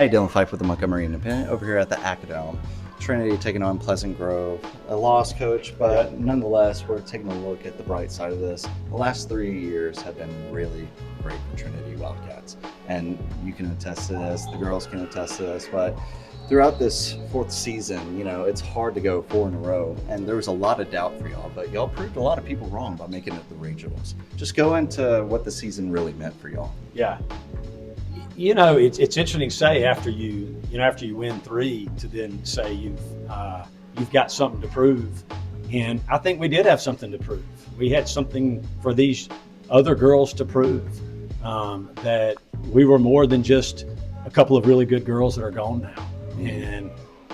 Hey, Dylan Fife with the Montgomery Independent over here at the Acadome. Trinity taking on Pleasant Grove. A loss, coach, but nonetheless, we're taking a look at the bright side of this. The last 3 years have been really great for Trinity Wildcats. And you can attest to this, the girls can attest to this, but throughout this fourth season, it's hard to go 4 in a row. And there was a lot of doubt for y'all, but y'all proved a lot of people wrong by making it the regionals. Just go into what the season really meant for y'all. Yeah. It's interesting to say after you win 3 to then say you've got something to prove, and I think we did have something to prove. We had something for these other girls to prove, that we were more than just a couple of really good girls that are gone now. And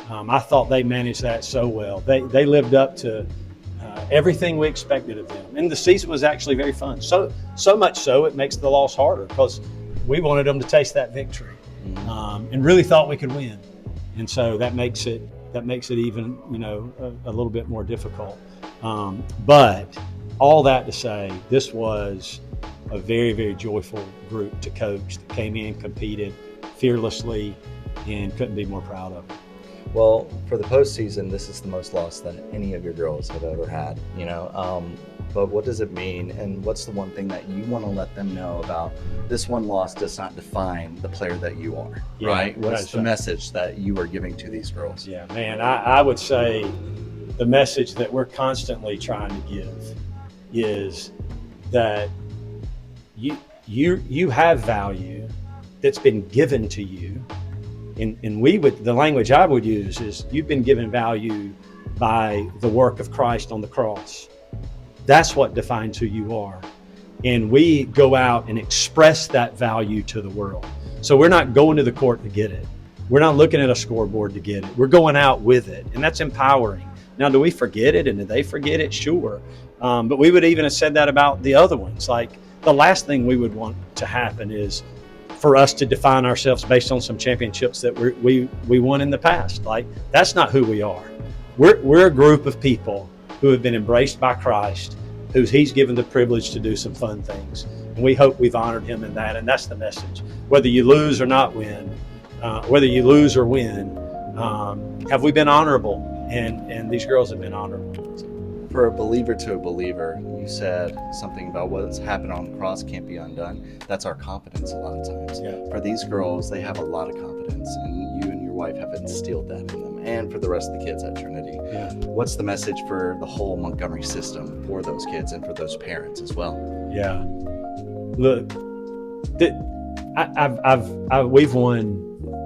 I thought they managed that so well. They lived up to everything we expected of them, and the season was actually very fun. So much so it makes the loss harder because we wanted them to taste that victory, and really thought we could win. And so that makes it even, a little bit more difficult. But all that to say, this was a very, very joyful group to coach that came in, competed fearlessly, and couldn't be more proud of them. Well, for the postseason, this is the most loss that any of your girls have ever had, but what does it mean, and what's the one thing that you want to let them know about this one loss does not define the player that you are, right? What's the message that you are giving to these girls? Yeah, man, I would say the message that we're constantly trying to give is that you have value that's been given to you. And the language I would use is you've been given value by the work of Christ on the cross. That's what defines who you are. And we go out and express that value to the world. So we're not going to the court to get it. We're not looking at a scoreboard to get it. We're going out with it, and that's empowering. Now, do we forget it, and do they forget it? Sure. But we would even have said that about the other ones. Like, the last thing we would want to happen is for us to define ourselves based on some championships that we won in the past. Like, that's not who we are. We're a group of people who have been embraced by Christ, who He's given the privilege to do some fun things. And we hope we've honored Him in that, and that's the message. Whether you lose or not win, whether you lose or win, have we been honorable? And these girls have been honorable. For a believer to a believer, you said something about what's happened on the cross can't be undone. That's our confidence a lot of times. Yeah. For these girls, they have a lot of confidence, and you and your wife have instilled that in them, and for the rest of the kids at Trinity. Yeah. What's the message for the whole Montgomery system for those kids and for those parents as well? Yeah. Look, we've won